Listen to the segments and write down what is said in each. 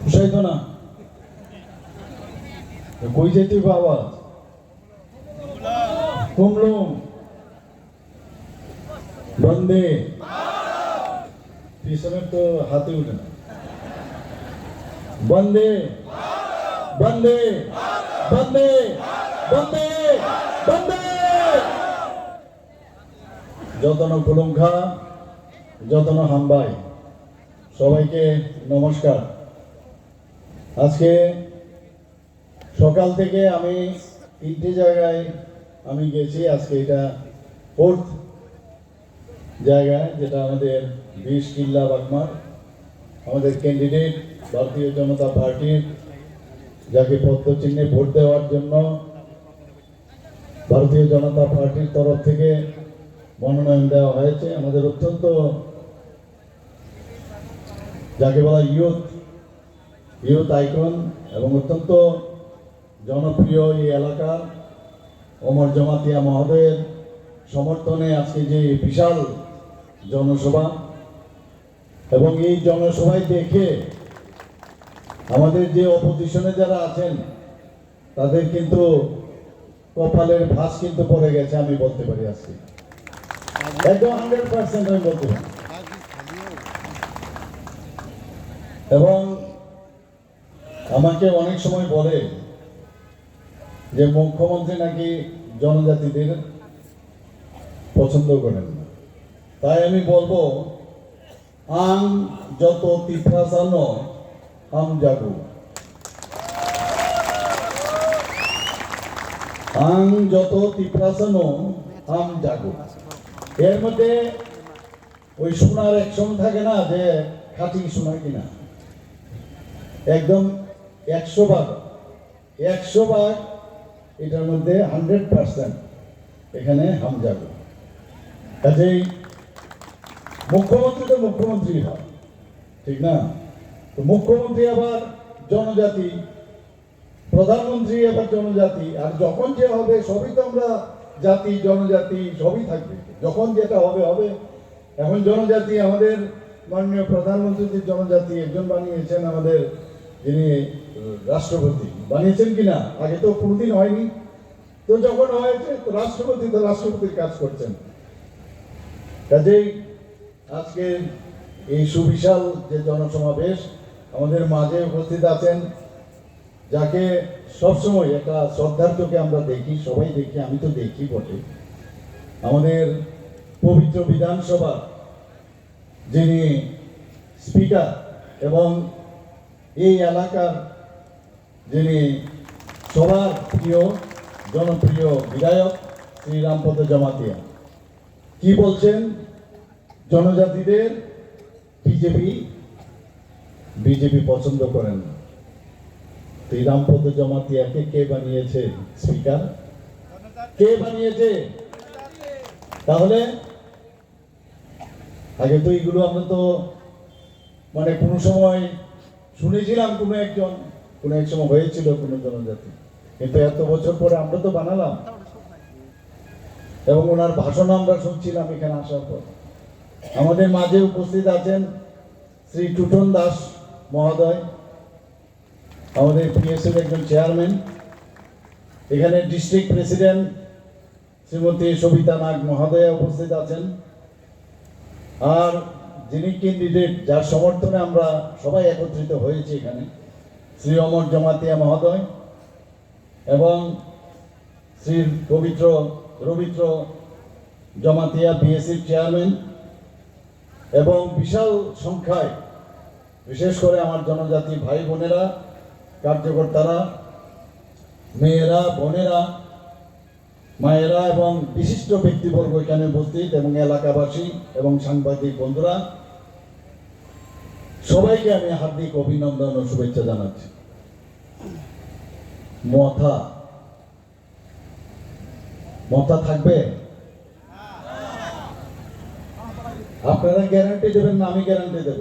বুঝাইতো না কই যেতে আওয়াজ কুমলুম বন্দে পিছনের তো হাতে উঠে না বন্দে বন্দে বন্দে বন্দে বন্দে যতন কুলুঙ্খা যতন হাম্বাই সবাইকে নমস্কার। আজকে সকাল থেকে আমি 3টে জায়গায় আমি গেছি। আজকে এটা 4th জায়গায়, যেটা আমাদের 20 কিল্লা বাগমার আমাদের ক্যান্ডিডেট ভারতীয় জনতা পার্টির, যাকে পদ্মচিহ্নে ভোট দেওয়ার জন্য ভারতীয় জনতা পার্টির তরফ থেকে মনোনয়ন দেওয়া হয়েছে। আমাদের অত্যন্ত যাকে বলা ইউথ আইকন এবং অত্যন্ত জনপ্রিয় এই এলাকার ওমর জমাতিয়া মহোদয়ের সমর্থনে আজকে যে বিশাল জনসভা, এবং এই জনসভায় দেখে আমাদের যে অপোজিশনে যারা আছেন তাদের কিন্তু কপালের ভাঁজ কিন্তু পড়ে গেছে, আমি বলতে পারি আজকে একদম 100% আমি বলতে পারি। এবং আমাকে অনেক সময় বলে যে মুখ্যমন্ত্রী নাকি জনজাতিদের পছন্দ করেন না। তাই আমি বলবো, আং যত তিফ্রাসানো আম জাগু, আং যত তিফ্রাসানো আম জাগু। এর মধ্যে ওই সোনার অ্যাকশন থাকে না, যে খাঁটি সোনা কিনা, একদম 100 ভাগ এটার মধ্যে 100% এখানে হাম যাবে। কাজেই মুখ্যমন্ত্রী তো মুখ্যমন্ত্রী হয়, ঠিক না? তো মুখ্যমন্ত্রী আবার জনজাতি, প্রধানমন্ত্রী আবার জনজাতি, আর যখন যে হবে সবই তো আমরা জাতি জনজাতি সবই থাকবে, যখন যেটা হবে হবে। এখন জনজাতি আমাদের মাননীয় প্রধানমন্ত্রী জনজাতি একজন বানিয়েছেন, আমাদের যিনি রাষ্ট্রপতি বানিয়েছেন কিনা, আগে তো কোনোদিন হয়নি। তো যখন হয়েছে তো রাষ্ট্রপতির কাজ করছেন। কাজেই আজকে এই সুবিশাল যে জনসমাবেশ, আমাদের মাঝে উপস্থিত আছেন, যাকে সবসময় একটা শ্রদ্ধার চোখে আমরা দেখি, সবাই দেখি, আমি তো দেখি বটে, আমাদের পবিত্র বিধানসভা যিনি স্পিকার এবং এই এলাকার যিনি সবার প্রিয় জনপ্রিয় বিধায়ক শ্রী রামপদ জমাতিয়া। কি বলছেন? জনজাতিদের বিজেপি পছন্দ করেন না। শ্রী রামপদ জমাতিয়াকে কে বানিয়েছে স্পিকার? কে বানিয়েছে? তাহলে আগে তো এইগুলো আমরা তো মানে কোনো সময় শুনেছিলাম, কোনো এক সময় হয়েছিল কোনো জনজাতি, কিন্তু এত বছর পরে আমরা তো বানালাম, এবং ওনার ভাষণ আমরা শুনছিলাম এখানে আসার পর। আমাদের মাঝে উপস্থিত আছেন শ্রী টুটন দাস মহোদয়, আমাদের পিএসএর একজন চেয়ারম্যান। এখানে ডিস্ট্রিক্ট প্রেসিডেন্ট শ্রীমতী সবিতা নাগ মহোদয়া উপস্থিত আছেন। আর যিনি ক্যান্ডিডেট, যার সমর্থনে আমরা সবাই একত্রিত হয়েছি এখানে, শ্রী অমর জমাতিয়া মহোদয় এবং শ্রী রবীন্দ্র জমাতিয়া বিএসসির চেয়ারম্যান, এবং বিশাল সংখ্যায় বিশেষ করে আমার জনজাতি ভাই বোনেরা, কার্যকর্তারা, মেয়েরা, বোনেরা, মায়েরা এবং বিশিষ্ট ব্যক্তিবর্গ এখানে উপস্থিত, এবং এলাকাবাসী এবং সাংবাদিক বন্ধুরা, সবাইকে আমি হার্দিক অভিনন্দন ও শুভেচ্ছা জানাচ্ছি। মথা থাকবে? আপনারা গ্যারান্টি দেবেন না আমি গ্যারান্টি দেব?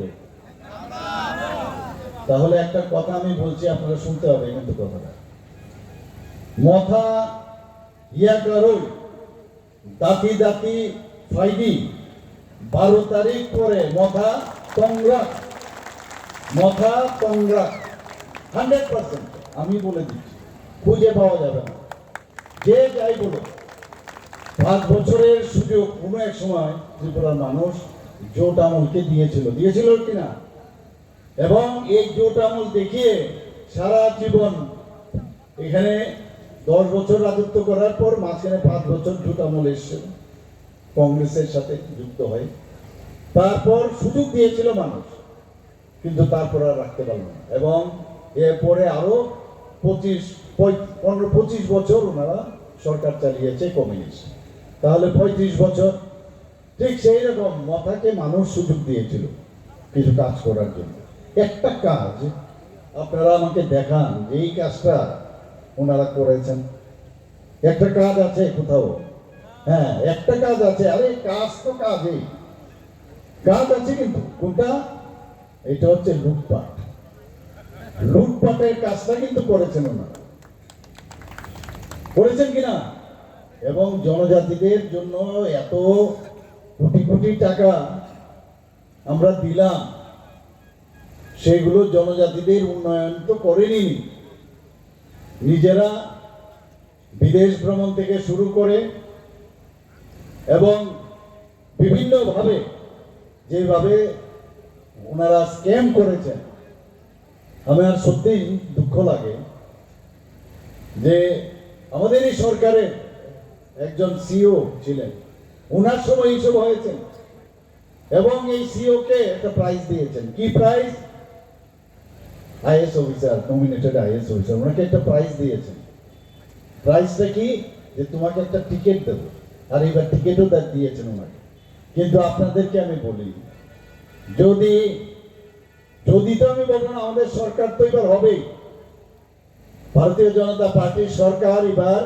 তাহলে একটা কথা আমি বলছি, আপনারা শুনতে হবে কিন্তু কথাটা। মথা ইয়া করো দাতি ফাইদি 12 তারিখ পরে মথা কংগ্রেস মথা টংরা 100% আমি বলে দিচ্ছি, খুঁজে পাওয়া যাবে না। যে যাই বলো, 5 বছরের সুযোগ কোনো এক সময় ত্রিপুরার মানুষ জোট আমলকে দিয়েছিল কিনা? এবং এই জোট আমল দেখিয়ে সারা জীবন এখানে 10 বছর রাজত্ব করার পর মাঝখানে 5 বছর জোট আমল এসছে কংগ্রেসের সাথে যুক্ত হয়ে, তারপর সুযোগ দিয়েছিল মানুষ, কিন্তু তারপর আর রাখতে পারল না। এবং এরপরে আরো 15-25 বছর ওনারা সরকার চালিয়েছে কমিউনিস্ট। তাহলে 35 বছর ঠিক সেই রকম মথাকে মানুষ সুযোগ দিয়েছিল কিছু কাজ করার জন্য। একটা কাজ আপনারা আমাকে দেখান যে এই কাজটা ওনারা করেছেন। একটা কাজ আছে কোথাও? হ্যাঁ, একটা কাজ আছে। আরে কাজ তো কাজই, কাজ আছে, কিন্তু কোনটা? এটা হচ্ছে লুটপাট। লুটপাটের কাজটা কিন্তু করেছেন ওনারা, করেছেন কিনা? এবং জনজাতিদের জন্য এত কোটি কোটি টাকা আমরা দিলাম, সেগুলো জনজাতিদের উন্নয়ন তো করেনি। নিজেরা বিদেশ ভ্রমণ থেকে শুরু করে এবং বিভিন্নভাবে যেভাবে ওনারা স্ক্যাম করেছেন, আমার সত্যিই দুঃখ লাগে যে আমাদের এই সরকারের একজন সিও ছিলেন, ওনার সময় এইসব হয়েছে। এবং এই সিও কে একটা প্রাইজ দিয়েছেন। কি prize? IAS officer, nominated IAS officer, ওনাকে একটা প্রাইজ দিয়েছেন। প্রাইজটা কি? যে তোমাকে একটা টিকিট দেবো। আর এবার টিকিটও দিয়েছেন ওনাকে। কিন্তু আপনাদেরকে আমি বলি, যদি তো আমি বলবো না, আমাদের সরকার তো এবার হবেই, ভারতীয় জনতা পার্টির সরকার এবার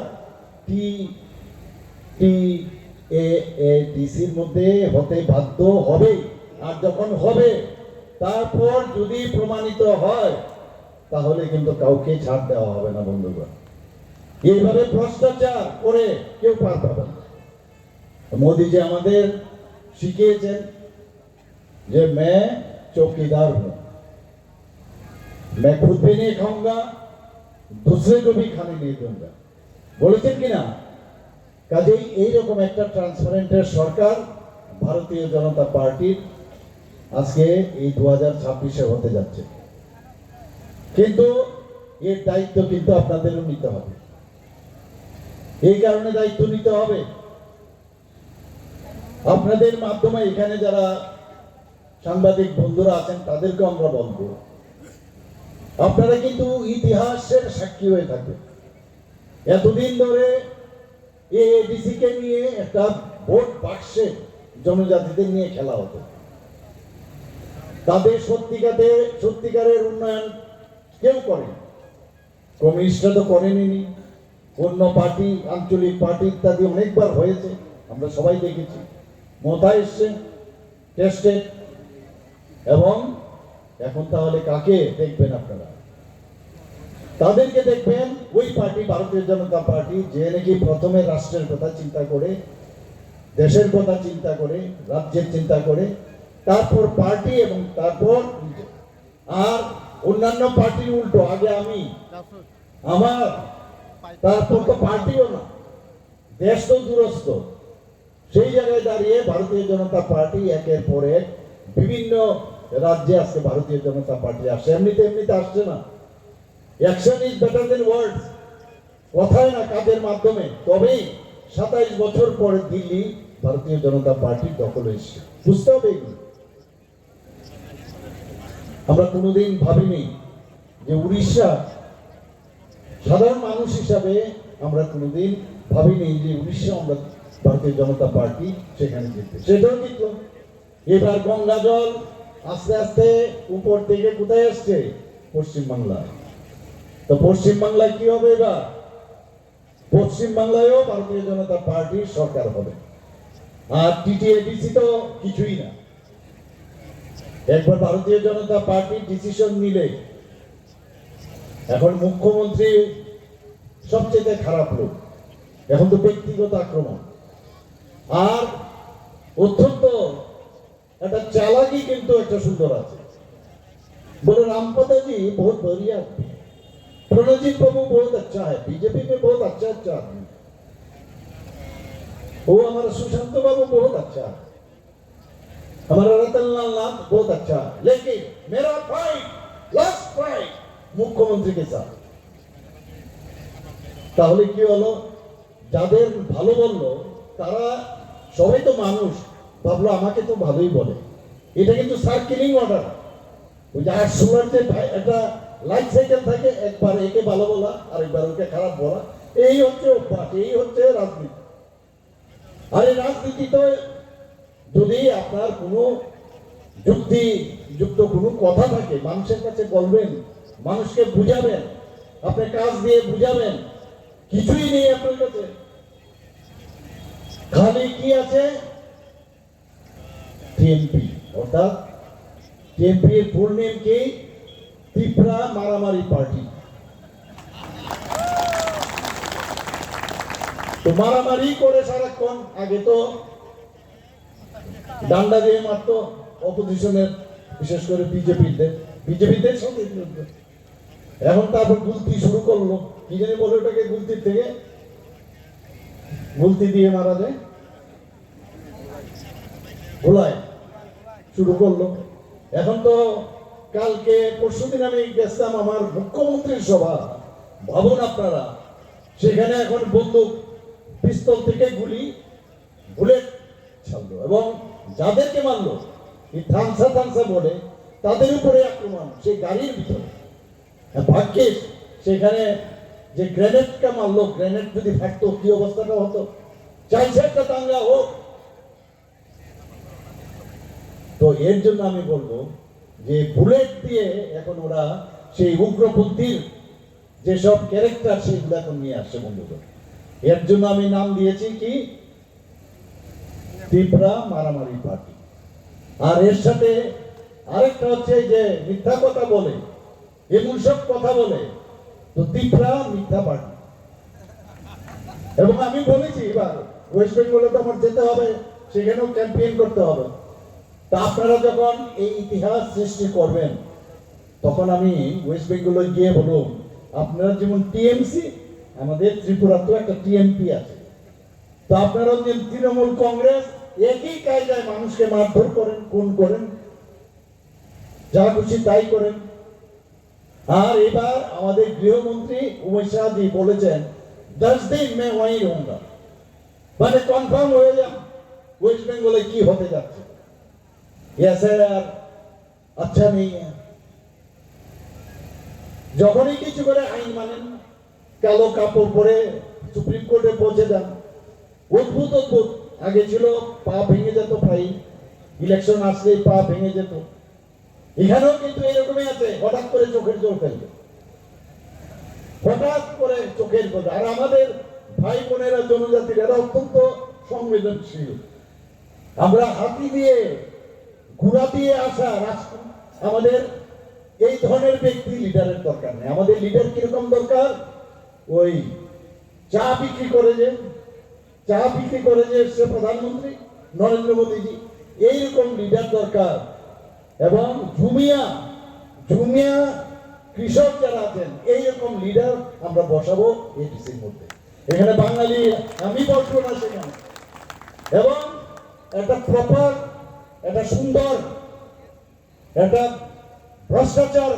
টিএডিসির মধ্যে হতে বাধ্য হবে। আর যখন হবে, তারপর যদি প্রমাণিত হয়, তাহলে কিন্তু কাউকে ছাড় দেওয়া হবে না বন্ধুগণ। এইভাবে ভ্রষ্টাচার করে কেউ পার পাবে না। মোদীজি আমাদের শিখিয়েছেন যে मैं चौकीदार हूं, मैं खुद भी नहीं खाऊंगा, दूसरे को भी खाने नहीं दूंगा, বলেছেন কিনা? কাজেই এইরকম একটা ট্রান্সপারেন্টের সরকার ভারতীয় জনতা পার্টির আজকে এই 2026-এ হতে যাচ্ছে। কিন্তু এর দায়িত্ব কিন্তু আপনাদেরও নিতে হবে। এই কারণে দায়িত্ব নিতে হবে, আপনাদের মাধ্যমে এখানে যারা সাংবাদিক বন্ধুরা আছেন তাদেরকে আমরা বলবো, আপনারা কিন্তু ইতিহাসের সাক্ষী হয়ে থাকবেন। এতদিন ধরে এডিসি কে নিয়ে একটা ভোট বাক্সে জনজাতিদের নিয়ে খেলা হতো। তাদের সত্যিকারের উন্নয়ন কেউ করেনি। কমিউনিস্টরা তো করেনি, অন্য পার্টি, আঞ্চলিক পার্টি ইত্যাদি অনেকবার হয়েছে, আমরা সবাই দেখেছি। মথা এসছে, টেস্টেড। এবং এখন তাহলে কাকে দেখবেন আপনারা? তাদেরকে দেখবেন ওই পার্টি, ভারতীয় জনতা পার্টি, যে নাকি প্রথমে রাষ্ট্রের কথা চিন্তা করে, দেশের কথা চিন্তা করে, রাজ্যের চিন্তা করে, তারপর পার্টি এবং তারপর আর অন্যান্য পার্টির উল্টো, আগে আমি, আমার, তারপর তো পার্টিও না, দেশ তো দূরস্থ। সেই জায়গায় দাঁড়িয়ে ভারতীয় জনতা পার্টি একের পর এক বিভিন্ন রাজ্যে আজকে ভারতীয় জনতা পার্টি আসছে। এমনিতে আসছে না। অ্যাকশন ইজ বেটার দেন ওয়ার্ডস, কথায় না কাজের মাধ্যমে। তবেই 27 বছর পরে দিল্লি ভারতীয় জনতা পার্টির দখলে এসছে। বুঝতে হবে এগুলো। আমরা কোনোদিন ভাবিনি যে উড়িষ্যা, সাধারণ মানুষ হিসাবে আমরা কোনোদিন ভাবিনি যে উড়িষ্যা আমরা ভারতীয় জনতা পার্টি সেখানে জিতবে। সেটাও জিতল। এবার গঙ্গা জল আস্তে আস্তে উপর থেকে কোথায় আসছে? পশ্চিমবাংলায়। তো পশ্চিমবাংলায় কি হবে? এবার পশ্চিমবাংলায়ও ভারতীয় জনতা পার্টির সরকার হবে। আর টিটিএডিসি তো কিছুই না। একবার ভারতীয় জনতা পার্টি ডিসিশন নিলে, এখন মুখ্যমন্ত্রী সবচেয়ে খারাপ লোক, এখন তো ব্যক্তিগত আক্রমণ। আর অত্যন্ত একটা চালাকি কিন্তু একটা সুন্দর আছে। बोले रामपदा जी बहुत बढ़िया, प्रणजीत बाबू बहुत अच्छा है, बीजेपी में बहुत अच्छा अच्छा आदमी, वो हमारा सुशांत बाबू बहुत अच्छा है, हमारा रतनलाल नाथ बहुत अच्छा है, लेकिन मेरा फाइट, लास्ट फाइट मुख्यमंत्री के साथ। তাহলে কি হলো, যাদের ভালো বললো তারা সবাই তো মানুষ, ভাবলো আমাকে তো ভালোই বলে। এটা কিন্তু সার্কেলিং অর্ডার। ওই যে আটশোলার যে একটা লাইফ সাইকেল থাকে, একবার একে ভালো বলা আরেকবার ওকে খারাপ বলা, এই হচ্ছে অভ্যাস, এই হচ্ছে রাজনীতি। আর এই রাজনীতিতে যদি আপনার কোনো যুক্তিযুক্ত কোনো কথা থাকে, মানুষের কাছে বলবেন, মানুষকে বুঝাবেন, আপনি কাজ দিয়ে বুঝাবেন, কিছুই নেই আপনার কাছে, খালি কি আছে টিএমপি, অর্থাৎ টিএমপি এর ফুল নেম কি, ত্রিপুরা মারামারি পার্টি। তো মারামারি করে সারাক্ষণ, আগে তো ডান্ডা দিয়ে মারতো অপোজিশনের, বিশেষ করে বিজেপিদের সঙ্গে, এখন তারপর গুলতি শুরু করলো, কি জানি বলে ওটাকে, গুলতির থেকে গুলতি দিয়ে মারা যায়, গোলায় শুরু করলো। এখন তো কালকে পরশুদিন আমি গেছিলাম আমার মুখ্যমন্ত্রীর সভা, ভাবুন আপনারা, সেখানে এখন বন্দুক পিস্তল থেকে বুলেট ছাড়লো, এবং যাদেরকে মারলো এই থানসা বলে তাদের উপরে আক্রমণ, সেই গাড়ির ভিতরে। ভাগ্যিস সেখানে যে গ্রেনেডটা মারলো, গ্রেনেড যদি ফাটতো কি অবস্থাটা হতো, চাইছে একটা দাঙ্গা হোক। তো এর জন্য আমি বলবো যে বুলেট দিয়ে এখন ওরা সেই উগ্রপন্থীর যেসব ক্যারেক্টার সেগুলো এখন নিয়ে আসছে বন্ধুদের। এর জন্য আমি নাম দিয়েছি কি, ত্রিপুরা মারামারি পার্টি। আর এর সাথে আরেকটা হচ্ছে যে মিথ্যা কথা বলে, এমন সব কথা বলে, তো ত্রিপুরা মিথ্যা পার্টি। এবং আমি বলেছি এবার ওয়েস্ট বেঙ্গলে তো আমার যেতে হবে, সেখানেও ক্যাম্পেইন করতে হবে। তা আপনারা যখন এই ইতিহাস সৃষ্টি করবেন, তখন আমি ওয়েস্ট বেঙ্গলে গিয়ে বলবো, আপনারা যেমন টিএমসি, আমাদের ত্রিপুরাতেও একটা টিএমপি আছে, তো আপনারা যে তৃণমূল কংগ্রেস, একই কায়দায় মানুষকে মারধর করেন, খুন করেন, যা খুশি তাই করেন। আর এবার আমাদের গৃহমন্ত্রী উমেশ শাহজি বলেছেন 10 দিন মে ওয়াই রহুঙ্গা, মানে কনফার্ম হয়ে যান ওয়েস্ট বেঙ্গলে কি হতে যাচ্ছে। আর আচ্ছা নেই, যখনই কিছু করে আইন মানেন, কালো কাপড় পরে সুপ্রিম কোর্টে পৌঁছে যান, অদ্ভুত। আগে ছিল পা ভেঙে যেত, ভাই ইলেকশন আসলেই পা ভেঙে যেত, এখানেও কিন্তু এরকমই আছে, হঠাৎ করে চোখের জল ফেলবে, হঠাৎ করে চোখের জল। আর আমাদের ভাই বোনেরা জনজাতির, এরা অত্যন্ত সংবেদনশীল। আমরা হাতি দিয়ে ঘোড়া দিয়ে আসা রাষ্ট্র, আমাদের এই ধরনের ব্যক্তি লিডারের দরকার নেই। আমাদের লিডার কিরকম দরকার, ওই চা বিক্রি করে যে এসছে প্রধানমন্ত্রী নরেন্দ্র মোদীজি, এইরকম লিডার দরকার। এবং ঝুমিয়া কৃষক যারা আছেন, এইরকম লিডার আমরা বসাবো এডিসির মধ্যে। এখানে বাঙালি আমি বসবো না সেখানে, এবং একটা প্রপার, একটা সুন্দর, একটা ভ্রষ্টাচার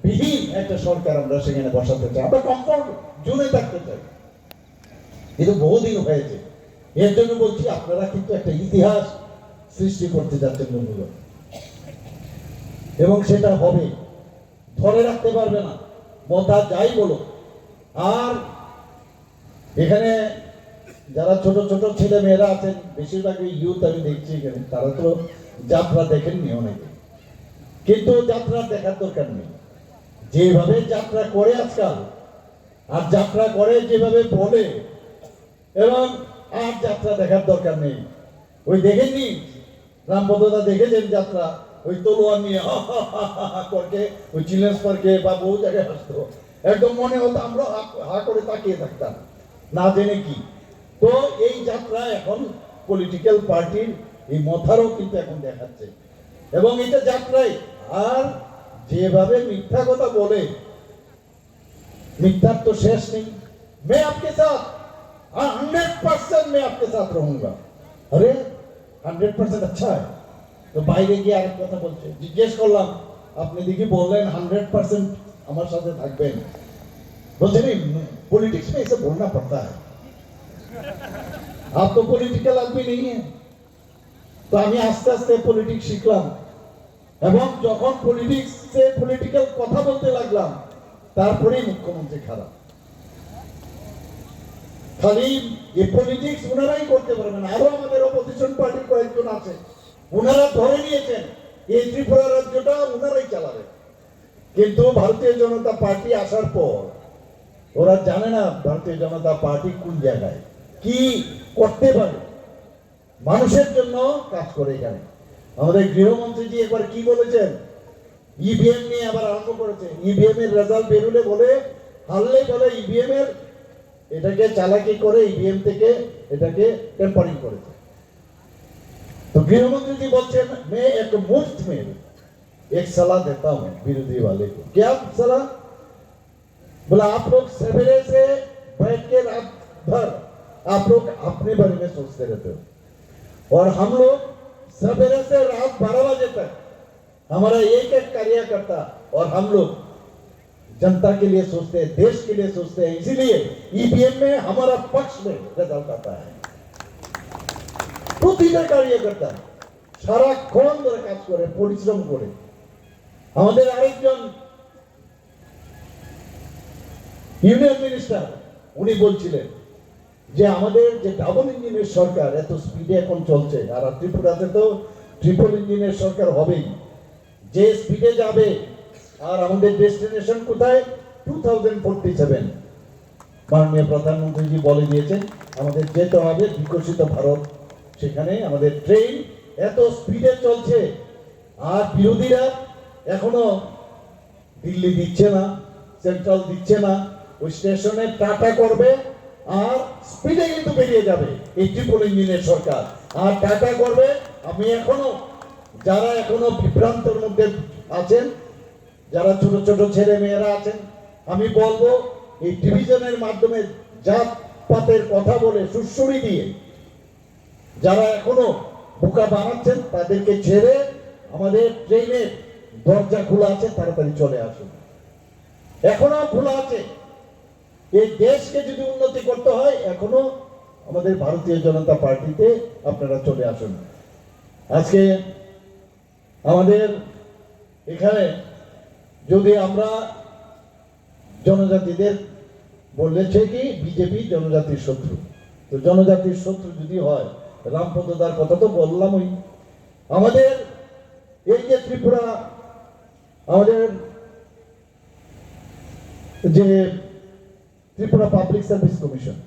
বিহীন একটা সরকার আমরা সেখানে বসাতে চাই। আমরা কমফর্ট জোনে থাকতে চাই, কিন্তু বহুদিন হয়েছে। এর জন্য বলছি, আপনারা কিন্তু একটা ইতিহাস সৃষ্টি করতে যাচ্ছেন বন্ধুগণ, এবং সেটা হবে, ধরে রাখতে পারবে না মতা যাই বলো। আর এখানে যারা ছোট ছোট ছেলে মেয়েরা আছেন, বেশিরভাগই ইউথ আমি দেখছি এখানে, তারা তো যাত্রা দেখেননি অনেকে, কিন্তু যাত্রা দেখার দরকার নেই। যেভাবে যাত্রা করে আজকাল, আর যাত্রা করে যেভাবে বলে, এবং আর যাত্রা দেখার দরকার নেই। ওই দেখেননি রামপদদা, দেখেছেন যাত্রা, ওই তলোয়ার নিয়ে করকে ওই চিলড্রেন্স পার্কে বা বহু জায়গায় আসতো, একদম মনে হতো আমরা হা করে তাকিয়ে থাকতাম, না জেনে কি। তো এই যাত্রা এখন পলিটিক্যাল পার্টির এই মথারও কিন্তু এখন দেখাচ্ছে, এবং এটা যাত্রাই। আর যেভাবে মিথ্যা কথা বলে, मिथ्या तो शेष नहीं। मैं आपके साथ 100% मैं आपके साथ रहूंगा। अरे 100% अच्छा है, तो বাইরে গিয়ে আরেক কথা বলছে। জিজ্ঞেস করলাম আপনি দেখি বললেন 100% আমার সাথে থাকবেন, बोलते नहीं पॉलिटिक्स में इसे बोलना पड़ता है, आप तो पॉलिटिकल आदमी नहीं है। তো আমি আস্তে আস্তে পলিটিক্স শিখলাম এবং যখন পলিটিক্সে পলিটিক্যাল কথা বলতে লাগলাম তারপরেই মুখ্যমন্ত্রী খারাপ। খালি এই পলিটিক্স ওনারাই করতে পারবেন, আরো আমাদের অপোজিশন পার্টির কয়েকজন আছে, ওনারা ধরে নিয়েছেন এই ত্রিপুরা রাজ্যটা ওনারাই চালাবে। কিন্তু ভারতীয় জনতা পার্টি আসার পর ওরা জানে না ভারতীয় জনতা পার্টি কোন জায়গায় কি করতে পারে, মানুষের জন্য কাজ করে। এখানে আমাদের গৃহমন্ত্রীজি একবার কি বলেছেন, ইভিএম নিয়ে আবার আরম্ভ করেছে। ইভিএম এর রেজাল্ট বেরোলে বলে, হারলে বলে ইভিএম এর এটাকে চালাকি করে ইভিএম থেকে এটাকে টেম্পারিং করেছে। तो गृहमंत्री जी बोलते हैं मैं एक मुफ्त में एक सलाह देता हूं विरोधी वाले को। क्या सलाह? बोला आप लोग सवेरे से बैठ के रात भर आप लोग अपने बारे में सोचते रहते हो, और हम लोग सवेरे से रात 12 बजे तक हमारा एक एक कार्यकर्ता और हम लोग जनता के लिए सोचते हैं, देश के लिए सोचते हैं, इसीलिए ईवीएम में हमारा पक्ष में रिजल्ट आता है। প্রতিটা কার্যকর্তা সারাক্ষণ ধরে কাজ করে, পরিশ্রম করে। আমাদের আরেকজন ইউনিয়ন মিনিস্টার উনি বলছিলেন যে আমাদের যে ডাবল ইঞ্জিনের সরকার এত স্পিডে এখন চলছে, আর ত্রিপুরাতে তো ট্রিপল ইঞ্জিনের সরকার হবেই, যে স্পিডে যাবে। আর আমাদের ডেস্টিনেশন কোথায়? 2047 মাননীয় প্রধানমন্ত্রীজি বলে দিয়েছেন আমাদের যেতে হবে বিকশিত ভারত। সেখানে আমাদের ট্রেন এত স্পিডে চলছে, আর বিরোধীরা এখনো দিল্লি দিচ্ছে না, সেন্ট্রাল দিচ্ছে না, ওই স্টেশনে টাটা করবে আর স্পিডে কিন্তু বেরিয়ে যাবে এই ট্রিপল ইঞ্জিনের সরকার, আর টাটা করবে। আমি এখনো যারা এখনো বিভ্রান্তের মধ্যে আছেন, যারা ছোট ছোট ছেলে মেয়েরা আছেন, আমি বলবো এই ডিভিশনের মাধ্যমে জাত পাতের কথা বলে সুড়সুড়ি দিয়ে যারা এখনো বোকা বানাচ্ছেন তাদেরকে ছেড়ে আমাদের ট্রেনের দরজা খোলা আছে, তাড়াতাড়ি চলে আসুন, এখনো খোলা আছে। এই দেশকে যদি উন্নতি করতে হয় এখনো আমাদের ভারতীয় জনতা পার্টিতে আপনারা চলে আসুন। আজকে আমাদের এখানে যদি আমরা জনজাতিদের বলেছে কি বিজেপি জনজাতির শত্রু, তো জনজাতির শত্রু যদি হয়, রামপদদার কথা তো বললামই, আমাদের এই যে ত্রিপুরা আমাদের যে ত্রিপুরা পাবলিক সার্ভিস কমিশন,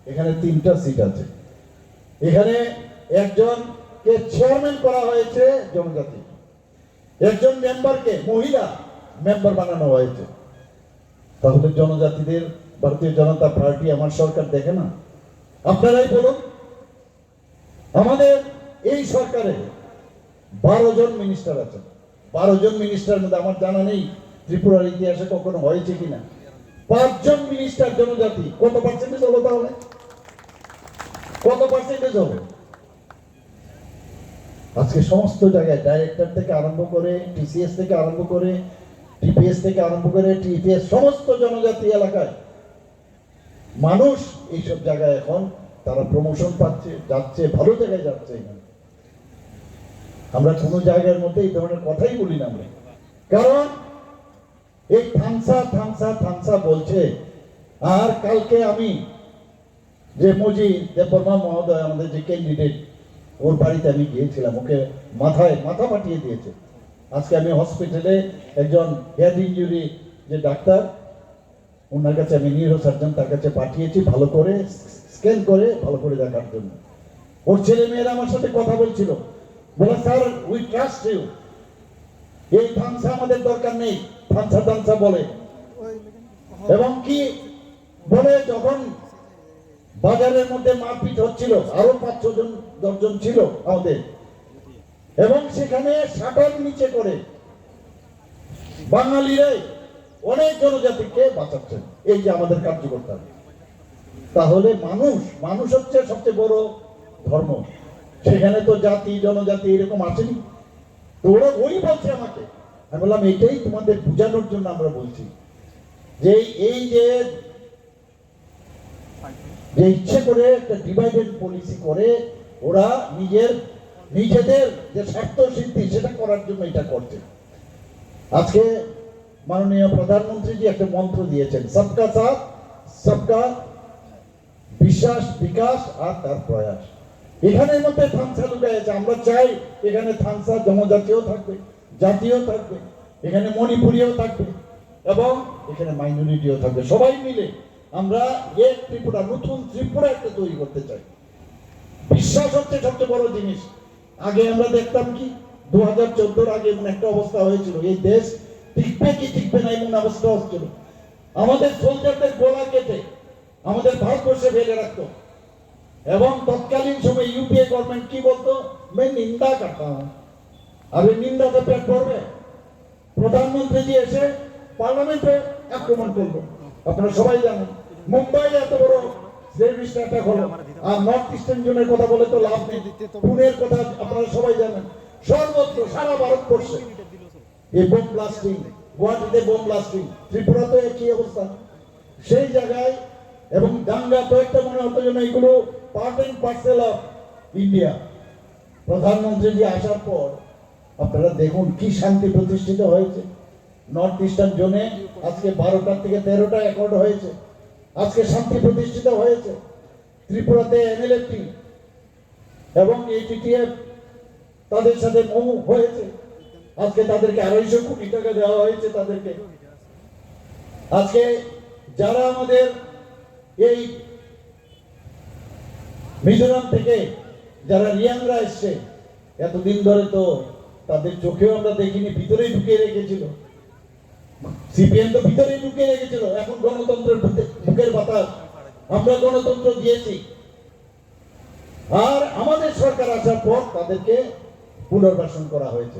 এখানে 3টা সিট আছে, এখানে একজনকে চেয়ারম্যান করা হয়েছে জনজাতি, একজন মেম্বারকে মহিলা মেম্বার বানানো হয়েছে। তাহলে জনজাতিদের ভারতীয় জনতা পার্টি আমার সরকার দেখে না? আপনারাই বলুন। আমাদের এই সরকারে 12 জন মিনিস্টার আছেন, 12 জন মিনিস্টার মধ্যে আমার জানা নেই ত্রিপুরার ইতিহাসে কখনো হয়েছে কিনা 5 জন মিনিস্টার জনজাতি। কত পার্সেন্টেজ হলো তাহলে? কত পার্সেন্টেজ হবে? আজকে সমস্ত জায়গায় ডাইরেক্টর থেকে আরম্ভ করে, টিসিএস থেকে আরম্ভ করে, টিপিএস থেকে আরম্ভ করে, টিপিএস সমস্ত জনজাতি এলাকায় মানুষ এইসব জায়গায় এখন তারা প্রমোশন পাচ্ছে, যাচ্ছে, ভালো জায়গায় যাচ্ছে। আমরা কোনো জায়গার মধ্যে এই ধরনের কথাই বলি না আমরা, কারণ এই থামসা থামসা থামসা বলছে। আর কালকে আমি যে মজি দেববর্মা মহোদয় আমাদের যে ক্যান্ডিডেট, ওর বাড়িতে আমি গিয়েছিলাম, ওকে মাথা পাঠিয়ে দিয়েছে। আজকে আমি হসপিটালে একজন হেড ইঞ্জুরি যে ডাক্তার, ওনার কাছে আমি নিউরো সার্জন, তার কাছে পাঠিয়েছি ভালো করে স্ক্যান করে ভালো করে দেখার জন্য। ওর ছেলে মেয়েরা আমার সাথে কথা বলছিল, বলে স্যার উই ট্রাস্ট ইউ, এই থামসা আমাদের দরকার নেই, থামসা থামসা বলে। এবং কি বলে, যখন বাজারের মধ্যে মারপিট হচ্ছিল, আরো 5-6 জন 10 জন ছিল আমাদের, এবং সেখানে শাটার নিচে করে বাঙালিরাই অনেক জনজাতিকে বাঁচাচ্ছেন এই যে আমাদের কার্যকর্তা। তাহলে মানুষ হচ্ছে সবচেয়ে বড় ধর্ম। সেখানে তো জাতি জনজাতি এরকম আসেনি। তো ওরা ওই বলছে আমাকে, আমি বললাম এটাই তোমাদের বোঝানোর জন্য আমরা বলছি যে এই যে ইচ্ছে করে একটা ডিভাইডেড পলিসি করে ওরা নিজেদের যে স্বার্থ সিদ্ধি সেটা করার জন্য এটা করছে। আজকে মাননীয় প্রধানমন্ত্রীজি একটা মন্ত্র দিয়েছেন, সবকা সাথ সবকা বিশ্বাস বিকাশ আর তার প্রয়াস। এখানের মধ্যে থানসা লুকাই আছে। আমরা চাই এখানে থানসা জনজাতিও থাকবে, জাতীয় থাকবে, এখানে মণিপুরীও থাকবে এবং এখানে মাইনরিটিও থাকবে। সবাই মিলে আমরা এক ত্রিপুরা, নতুন ত্রিপুরা একটা তৈরি করতে চাই। বিশ্বাস হচ্ছে সবচেয়ে বড় জিনিস। আগে আমরা দেখতাম কি 2014 আগে এমন একটা অবস্থা হয়েছিল, এই দেশ টিকবে কি টিকবে না এমন অবস্থা হচ্ছিল। আমাদের সোলজারদের গলা কেটে আমাদের ভারতবর্ষে ফেলে রাখতো এবং তৎকালীন সময় ইউপিএ গভর্নমেন্ট কি বলতো, मैं निंदा करता हूं। আর এই নিন্দাতে পেট পড়বে। প্রধানমন্ত্রী জি এসে পার্লামেন্টে আক্রমণ করলো। আপনারা সবাই জানেন মুম্বাই এত বড় টেররিস্ট অ্যাটাক হলো, আর নর্থ ইস্টার্ন জোনের কথা বলে তো লাভ নেই। পুনের কথা আপনারা সবাই জানেন। সর্বত্র সারা ভারতবর্ষে এই বোম ব্লাস্টিং, গুয়াহাটিতে বোম ব্লাস্টিং, ত্রিপুরাতে একই অবস্থা। সেই জায়গায় এবং দাঙ্গা তো একটা মনে হতো যেন এগুলো part and parcel of India. প্রধানমন্ত্রী যে আসার পর আপনারা দেখুন কি শান্তি প্রতিষ্ঠিত হয়েছে। নর্থ ইস্টার্ন জোনে আজকে 12টা থেকে 13টা অ্যাকর্ড হয়েছে, আজকে শান্তি প্রতিষ্ঠিত হয়েছে। ত্রিপুরাতে এনএলএফটি এবং এটিটিএফ তাদের সাথে মৌ হয়েছে, আজকে তাদেরকে 250 কোটি টাকা দেওয়া হয়েছে তাদেরকে। আজকে যারা আমাদের এই মিজোরাম থেকে যারা রিয়াংরা এসছে, এতদিন ধরে তো তাদের চোখেও আমরা দেখিনি, ভিতরেই ঢুকিয়ে রেখেছিল। সিপিএম তো ভিতরেই ঢুকিয়ে রেখেছিল। এখন গণতন্ত্রের বুকের বাতাস, আমরা গণতন্ত্র দিয়েছি। আর আমাদের সরকার আসার পর তাদেরকে পুনর্বাসন করা হয়েছে।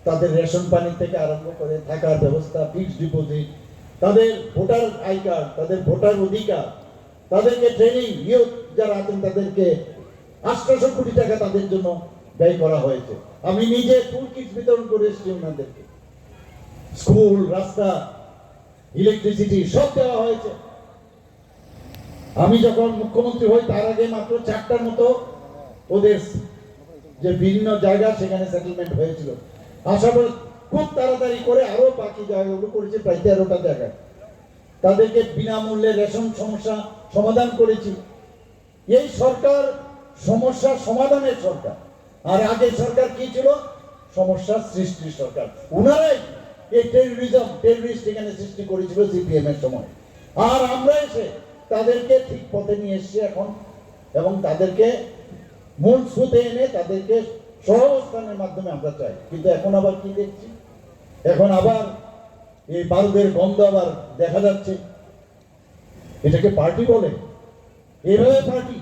তাদের রেশন পানি থেকে আরম্ভ করে থাকার ব্যবস্থা, ফিক্সড ডিপোজিট, তাদের ভোটার আই কার্ড, তাদের ভোটার অধিকার, তাদেরকে ট্রেনিং, ইউথ যারা আছেন তাদেরকে 800 কোটি টাকা তাদের জন্য ব্যয় করা হয়েছে। আমি নিজে টুল কিট বিতরণ করে এসেছি ওনাদেরকে। স্কুল, রাস্তা, ইলেকট্রিসিটি সব দেওয়া হয়েছে। আমি যখন মুখ্যমন্ত্রী হই তার আগে মাত্র 4টার মতো ওদের যে বিভিন্ন জায়গা সেখানে সেটেলমেন্ট হয়েছিল। আসার পর খুব তাড়াতাড়ি করে আরো বাকি জায়গাগুলো করেছে, প্রায় 13টা জায়গায় তাদেরকে বিনামূল্যে রেশন সমস্যা সমাধান করেছি। এই সরকার সমস্যা সমাধানের সরকার, আর আগে সরকার কি ছিল, সমস্যা সৃষ্টির সরকার। উনারাই এই টেররিস্ট এখানে সৃষ্টি করেছিল সিপিএম এর সময়। আর আমরা এসে তাদেরকে ঠিক পথে নিয়ে এসেছি এখন, এবং তাদেরকে মূল স্রোতে এনে তাদেরকে সহাবস্থানের মাধ্যমে আমরা চাই। কিন্তু এখন আবার কি দেখছি, এখন আবার এই বারুদের গন্ধ আবার দেখা যাচ্ছে। এটাকে পার্টি বলে? এভাবে পার্টি?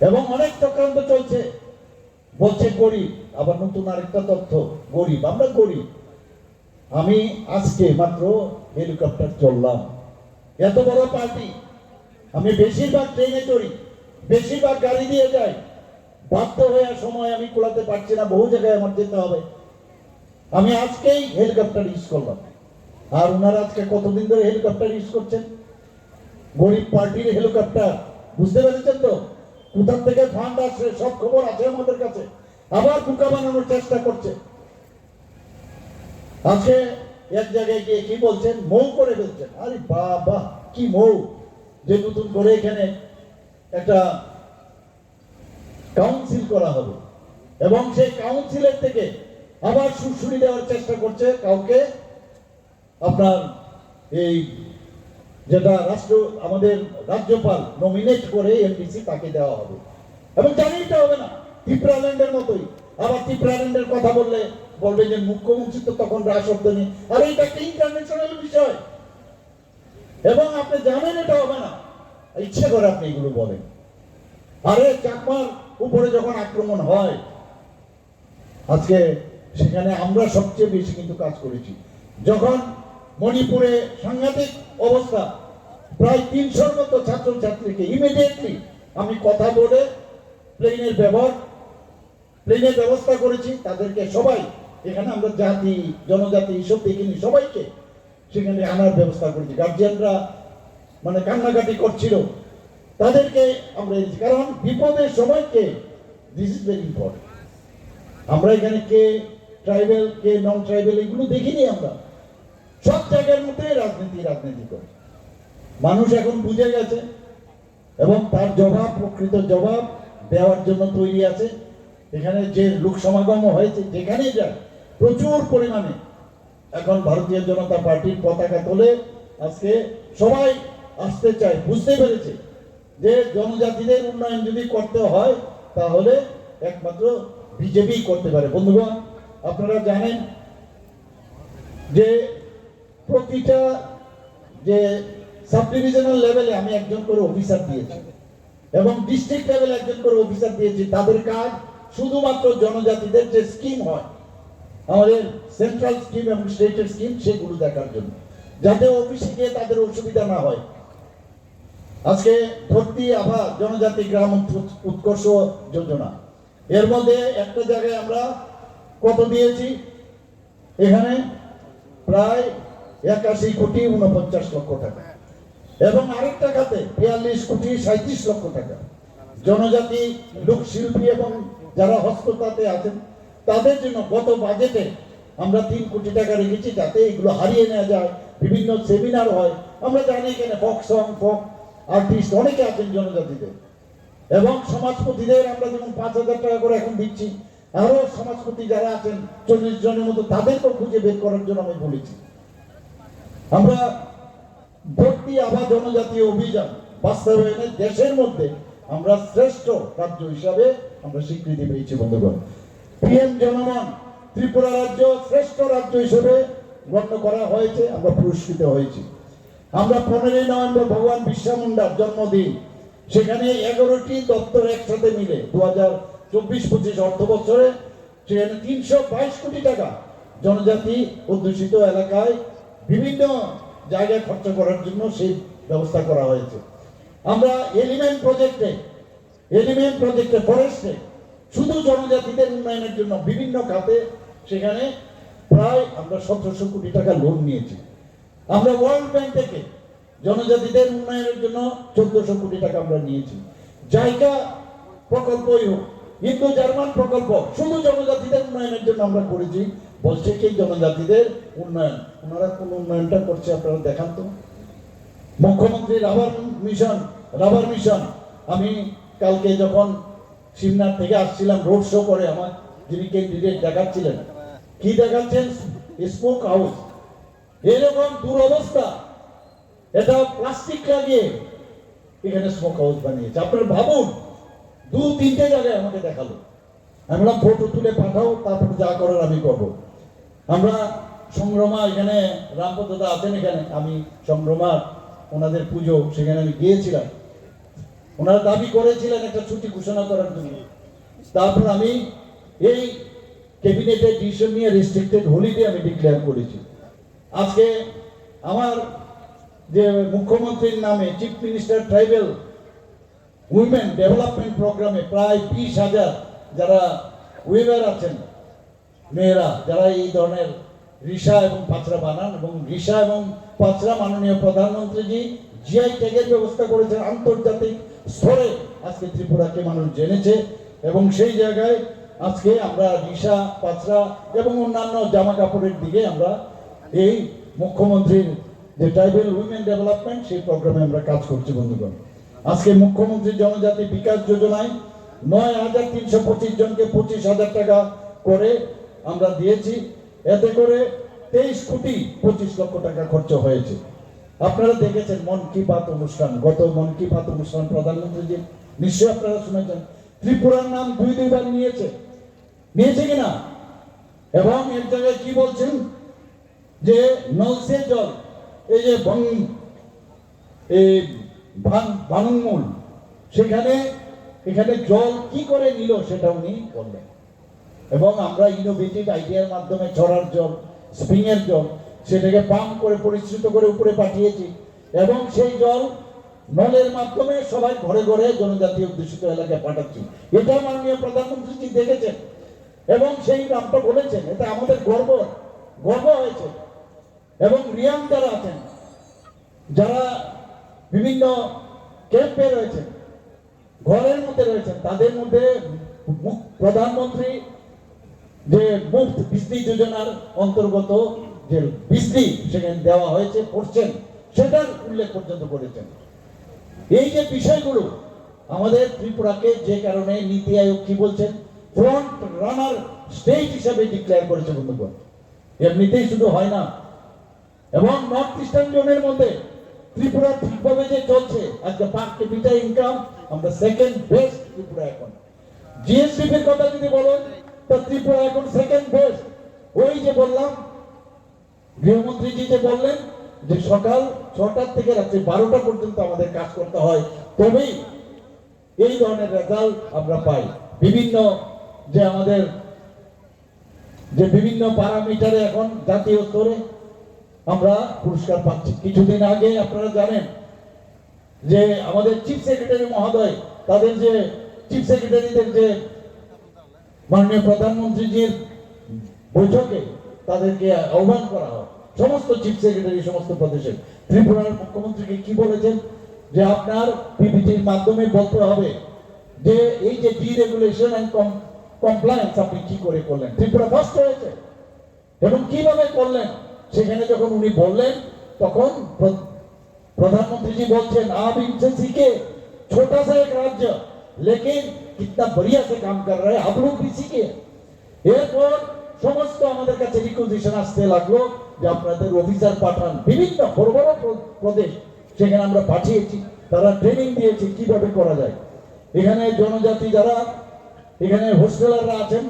এবং অনেক চক্রান্ত চলছে, বলছে গরিব। আবার নতুন আরেকটা তথ্য, গরিব, আমরা গরিব। আমি আজকে মাত্র হেলিকপ্টার চললাম, এত বড় পার্টি। আমি বেশিরভাগ ট্রেনে চড়ি, বেশিরভাগ গাড়ি দিয়ে যাই। বাধ্য হয়ে সময় আমি কুলাতে পারছি না, বহু জায়গায় আমার যেতে হবে। আমি আজকেই হেলিকপ্টার ইউজ করলাম। আর ওনারা আজকে কতদিন ধরে হেলিকপ্টার ইউজ করছেন? গরিব পার্টির হেলিকপ্টার, বুঝতে পেরেছেন তো? কোথা থেকে ফান্ড আসছে সব খবর আছে আমাদের কাছে। আবার বোকা বানানোর চেষ্টা করছে। আজকে এক জায়গায় গিয়ে কি বলছেন, মৌ করে ফেলছেন। আরে বাবা, কি মৌ যে নতুন করে এখানে একটা কাউন্সিল করা হবে, এবং সেই কাউন্সিলের থেকে আবার সুড়সুড়ি দেওয়ার চেষ্টা করছে কাউকে। আপনার এই যেটা আমাদের রাজ্যপাল নমিনেট করে এমডিসি তাকে দেওয়া হবে, এবং জানিয়ে হবে না ত্রিপুরাল্যান্ডের মতোই। আবার ত্রিপুরাল্যান্ডের কথা বললে বলবে যে মুখ্যমন্ত্রী তো তখন রাজশব্দ নেই। আর এটা একটা ইন্টারন্যাশনাল বিষয়, এবং আপনি জানেন এটা হবে না, ইচ্ছে করে আপনি এগুলো বলেন। আরে চাকমার উপরে যখন আক্রমণ হয়, আজকে সেখানে আমরা সবচেয়ে বেশি কিন্তু কাজ করেছি। যখন মণিপুরে সাংঘাতিক অবস্থা, প্রায় 300-র মতো ছাত্রছাত্রীকে ইমিডিয়েটলি আমি কথা বলে প্লেনের ব্যবস্থা করেছি। তাদেরকে সবাই এখানে আমরা জাতি জনজাতি এইসব দেখিনি, সবাইকে সেখানে আনার ব্যবস্থা করেছি। গার্জিয়ানরা মানে কান্নাকাটি করছিল, তাদেরকে আমরা এনেছি, কারণ বিপদের সময়কে দিস ইজ ভেরি ইম্পর্টেন্ট। আমরা এখানে কে ট্রাইবেল কে নন ট্রাইবেল এগুলো দেখিনি, আমরা সব জায়গার মধ্যে রাজনীতি করে। মানুষ এখন বুঝে গেছে এবং তার প্রকৃত জবাব দেওয়ার জন্য তৈরি আছে। এখানে যে লোক সমাগম হয়েছে, যেখানেই যায় প্রচুর পরিমাণে এখন ভারতীয় জনতা পার্টির পতাকা তোলে। আজকে সবাই আসতে চায়, বুঝতে পেরেছে যে জনজাতিদের উন্নয়ন যদি করতে হয় তাহলে একমাত্র বিজেপি করতে পারে। বন্ধুগণ, আপনারা জানেন যে প্রতিটা যে সাব ডিভিশনাল লেভেলে আমি একজন করে অফিসার দিয়েছি এবং ডিস্ট্রিক্ট লেভেলে একজন করে অফিসার দিয়েছি। তাদের কাজ শুধুমাত্র জনজাতিদের যে স্কিম হয়, আমাদের সেন্ট্রাল স্কিম এবং স্টেটের স্কিম, সেগুলো দেখার জন্য, যাতে অফিসে গিয়ে তাদের অসুবিধা না হয়। আজকে ভর্তি আভা জনজাতি গ্রাম উৎকর্ষ যোজনা, এর মধ্যে একটা জায়গায় আমরা কত দিয়েছি, এখানে প্রায় 81 কোটি 49 লক্ষ টাকা, এবং আরেকটা খাতে 42 কোটি 37 লক্ষ টাকা। জনজাতি লোকশিল্পী এবং যারা হস্ততাঁতে আছেন তাদের জন্য গত বাজেটে আমরা 3 কোটি টাকা রেখেছি, যাতে এগুলো হারিয়ে নেওয়া যায়, বিভিন্ন সেমিনার হয়। আমরা জানি এখানে ফোক আর্টিস্ট অনেকে আছেন জনজাতিদের, এবং সমাজপতিদের আমরা যেমন 5,000 টাকা করে এখন দিচ্ছি। আরো সমাজপতি যারা আছেন 40 জনের মতো, তাদেরকেও খুঁজে বের করার জন্য আমি বলেছি। আমরা ভর্তি আভা জনজাতীয় অভিযান বাস্তবায়নে দেশের মধ্যে আমরা শ্রেষ্ঠ রাজ্য হিসাবে আমরা স্বীকৃতি পেয়েছি। বন্ধুগণ, পিএম জনমন ত্রিপুরা রাজ্য শ্রেষ্ঠ রাজ্য হিসেবে গণ্য করা হয়েছে, আমরা পুরস্কৃত হয়েছি। আমরা 15ই নভেম্বর ভগবান বিরসা মুন্ডার জন্মদিন, সেখানে 11টি দপ্তর একসাথে মিলে 2024-25 অর্থ বছরে সেখানে 322 কোটি টাকা জনজাতি অধ্যুষিত এলাকায় বিভিন্ন জায়গায় খরচ করার জন্য সেই ব্যবস্থা করা হয়েছে। আমরা এলিমেন্ট প্রজেক্টে ফরেস্টে শুধু জনজাতিদের উন্নয়নের জন্য বিভিন্ন খাতে সেখানে প্রায় আমরা 1700 কোটি টাকা লোন নিয়েছি। আমরা ওয়ার্ল্ড ব্যাংক থেকে জনজাতিদের উন্নয়নের জন্য 1400 কোটি টাকা আমরা নিয়েছি। জায়গা প্রকল্পই হোক, ইন্দো জার্মান প্রকল্প, শুধু জনজাতিদের উন্নয়নের জন্য আমরা করেছি। বলছে কি জনজাতিদের উন্নয়ন, ওনারা কোন উন্নয়নটা করছে আপনারা দেখান তো। মুখ্যমন্ত্রী রাবার মিশন, আমি কালকে যখন সিমনার থেকে আসছিলাম রোড শো করে আমার যিনি ক্যান্ডিডেট দেখাচ্ছিলেন, কি দেখাচ্ছেন, স্মোক হাউস, এরকম দুরবস্থা, এটা প্লাস্টিক লাগিয়ে এখানে স্মোক হাউস বানিয়েছে। আপনারা ভাবুন, 2-3টে জায়গায় আমাকে দেখালো। আমি বললাম ফটো তুলে পাঠাও, তারপর যা করার আমি করবো। আমরা সংগ্রামা, এখানে রামপদ দাদা আছেন, এখানে আমি সংগ্রামা ওনাদের পুজো, সেখানে আমি গিয়েছিলাম। ওনারা দাবি করেছিলেন একটা ছুটি ঘোষণা করার জন্য, তারপর আমি এই ক্যাবিনেটের ডিসিশন নিয়ে রেস্ট্রিক্টেড হলিডে আমি ডিক্লেয়ার করেছি। আজকে আমার যে মুখ্যমন্ত্রীর নামে chief minister tribal women development প্রোগ্রামে প্রায় 20,000 যারা উইভার আছেন, মেয়েরা যারা এই ধরনের রিসা এবং পাঁচরা বানান, এবং রিসা এবং পাঁচরা মাননীয় প্রধানমন্ত্রীজি জিআই ট্যাগের ব্যবস্থা করেছেন আন্তর্জাতিক স্তরে। আজকে ত্রিপুরাকে মানুষ জেনেছে, এবং সেই জায়গায় আজকে আমরা রিসা পাঁচরা এবং অন্যান্য জামা কাপড়ের দিকে আমরা এই মুখ্যমন্ত্রীর যে ট্রাইবেল উইমেন ডেভেলপমেন্ট, সেই প্রোগ্রামে আমরা কাজ করছি। বন্ধুগণ, আজকে মুখ্যমন্ত্রী জনজাতি বিকাশ যোজনায় 9,325 জনকে 25,000 টাকা করে আমরা দিয়েছি। এতে করে 23 কোটি 25 লক্ষ টাকা খরচ হয়েছে। আপনারা দেখেছেন মন কি বাত অনুষ্ঠান, গত মন কি বাত অনুষ্ঠান প্রধানমন্ত্রীজি নিশ্চয়ই আপনারা শুনেছেন। ত্রিপুরার নাম 2-2বার নিয়েছে কিনা, এবং এর জায়গায় কি বলছেন যে নলসে জল, এই যে বানুমূল, সেখানে এখানে জল কি করে নিল সেটা উনি বললেন। এবং আমরা ইনোভেটিভ আইডিয়ার মাধ্যমে ছড়ার জল, স্প্রিংয়ের জল, সেটাকে পাম্প করে পরিশ্রুত করে উপরে পাঠিয়েছি এবং সেই জল নলের মাধ্যমে সবাই ঘরে ঘরে জনজাতি অধ্যুষিত এলাকায় পাঠাচ্ছি। এটা মাননীয় প্রধানমন্ত্রী দেখেছেন এবং সেই নামটা বলেছেন। এটা আমাদের গর্ব হয়েছে। এবং রিয়াং যারা আছেন, যারা বিভিন্ন ক্যাম্পে রয়েছেন, ঘরের মধ্যে রয়েছেন, তাদের মধ্যে প্রধানমন্ত্রী যে মুফত বিজলি যোজনার অন্তর্গত যে বিজলি সেখানে দেওয়া হয়েছে পড়ছেন, সেটার উল্লেখ পর্যন্ত করেছেন। এই যে বিষয়গুলো আমাদের ত্রিপুরাকে যে কারণে নীতি আয়োগ কি বলছেন, ফ্রন্ট রানার স্টেট হিসাবে ডিক্লেয়ার করেছে বন্ধুগণ। এমনিতেই শুধু হয় না, এবং নর্থ ইস্টার্ন জোনের মধ্যে ত্রিপুরা ঠিকভাবে যে চলছে, আজকে পার ক্যাপিটা ইনকাম আমরা সেকেন্ড বেস্ট ত্রিপুরা এখন। জিএসটি এর কথা যদি বলেন তো ত্রিপুরা এখন সেকেন্ড বেস্ট। ওই যে বললাম, গৃহমন্ত্রীজি যে বললেন যে সকাল 6টা থেকে রাত্রি 12টা পর্যন্ত আমাদের কাজ করতে হয়, তবেই এই ধরনের রেজাল্ট আমরা পাই। বিভিন্ন যে আমাদের যে বিভিন্ন প্যারামিটারে এখন জাতীয় স্তরে আমরা পুরস্কার পাচ্ছি। কিছুদিন আগে আপনারা জানেন যে আমাদের চিফ সেক্রেটারি মহোদয়, তাদের যে চিফ সেক্রেটারিদের যে মাননীয় প্রধানমন্ত্রীজির বৈঠকে তাদেরকে আহ্বান করা হয়, সমস্ত চিফ সেক্রেটারি সমস্ত প্রদেশের। ত্রিপুরার মুখ্যমন্ত্রীকে কি বলেছেন যে আপনার পিপিটির মাধ্যমে বলতে হবে যে এই যে ডিরেগুলেশন এন্ড কমপ্লায়েন্স আপনি কি করে করলেন। ত্রিপুরা ফার্স্ট হয়েছে এবং কিভাবে করলেন সেখানে যখন উনি বললেন, তখন প্রধানমন্ত্রী जी বলছেন आप इनसे सीखे, छोटा सा एक राज्य लेकिन कितना बढ़िया से काम कर रहे हैं, आप लोग भी सीखे। এরপর সমস্ত আমাদের কাছে রিকোয়েজিশন আসতে লাগলো যে আপনাদের অফিসার পাঠান, বিভিন্ন বড় বড় প্রদেশ সেখানে আমরা পাঠিয়েছি, তারা ট্রেনিং দিয়েছে কিভাবে করা যায়। এখানে জনজাতি যারা এখানে হোস্টেলাররা আছেন,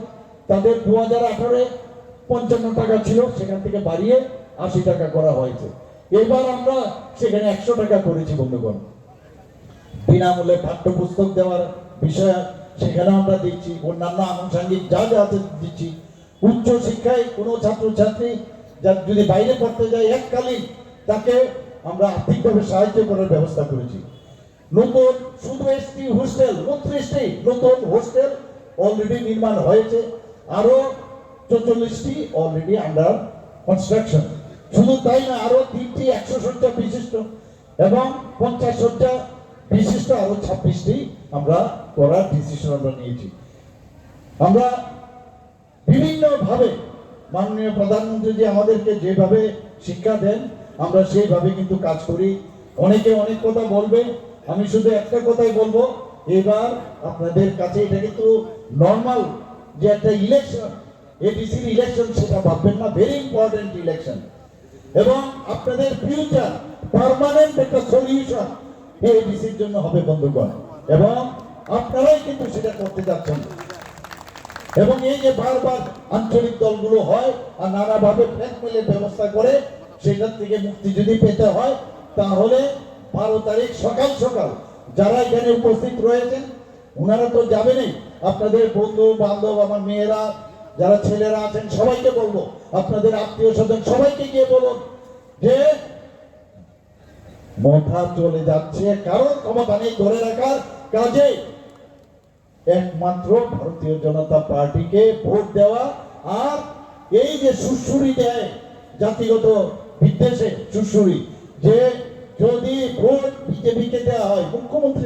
তাদের 2018-এ 55 টাকা ছিল, সেখান থেকে বাড়িয়ে 80 টাকা করা হয়েছে। এবার আমরা সেখানে 100 টাকা করেছি বন্ধুগণ। বিনামূল্যে পাঠ্যপুস্তক দেওয়ার বিষয় সেখানে আমরা দিচ্ছি, অন্যান্য আনুষঙ্গিক যা যা আছে দিচ্ছি। উচ্চ শিক্ষায় কোনো ছাত্রছাত্রী যার যদি বাইরে পড়তে যায় এককালীন তাকে আমরা আর্থিকভাবে সাহায্য করার ব্যবস্থা করেছি। নতুন শুধু এসটি হোস্টেল 29টি নতুন হোস্টেল অলরেডি নির্মাণ হয়েছে, আরো 44টি অলরেডি আন্ডার কনস্ট্রাকশন। শুধু তাই না, আরো 3টি 100 শয্যা বিশিষ্ট এবং 50 শয্যা বিশিষ্ট আরো 26টি আমরা করার ডিসিশন আমরা নিয়েছি। আমরা বিভিন্ন ভাবে মাননীয় প্রধানমন্ত্রী যে আমাদেরকে যেভাবে শিক্ষা দেন আমরা সেইভাবে কিন্তু কাজ করি। অনেকে অনেক কথা বলবে, আমি শুধু একটা কথাই বলবো, এবার আপনাদের কাছে এটা কিন্তু নর্মাল যে একটা ইলেকশন, এডিসির ইলেকশন সেটা ভাববেন না, ভেরি ইম্পর্টেন্ট ইলেকশন। এবং আপনাদের ফিউচার পার্মানেন্ট একটা সলিউশন এই এডিসির জন্য হবে বন্ধুগণ, এবং আপনারাই কিন্তু সেটা করতে যাচ্ছেন। এবং এই যে বারবার আঞ্চলিক দলগুলো হয় আর নানাভাবে ব্ল্যাকমেলের ব্যবস্থা করে, সেটার থেকে মুক্তি যদি পেতে হয় তাহলে 12 তারিখ সকাল সকাল যারা এখানে উপস্থিত রয়েছেন ওনারা তো যাবেনই, আপনাদের বন্ধু বান্ধব, আমার মেয়েরা যারা ছেলেরা আছেন সবাইকে বলবো, আপনাদের আত্মীয় স্বজন সবাইকে গিয়ে বলুন যে মাথা চলে যাচ্ছে, কারণ ক্ষমতা নেই ধরে রাখার কাজে একমাত্র ভারতীয় জনতা পার্টিকে ভোট দেওয়া। আর এই যে সুশ্রুরি দেয় জাতিগত বিদ্বেষে সুশ্রুরি, যে যদি ভোট বিজেপিকে দেওয়া হয়, মুখ্যমন্ত্রীকে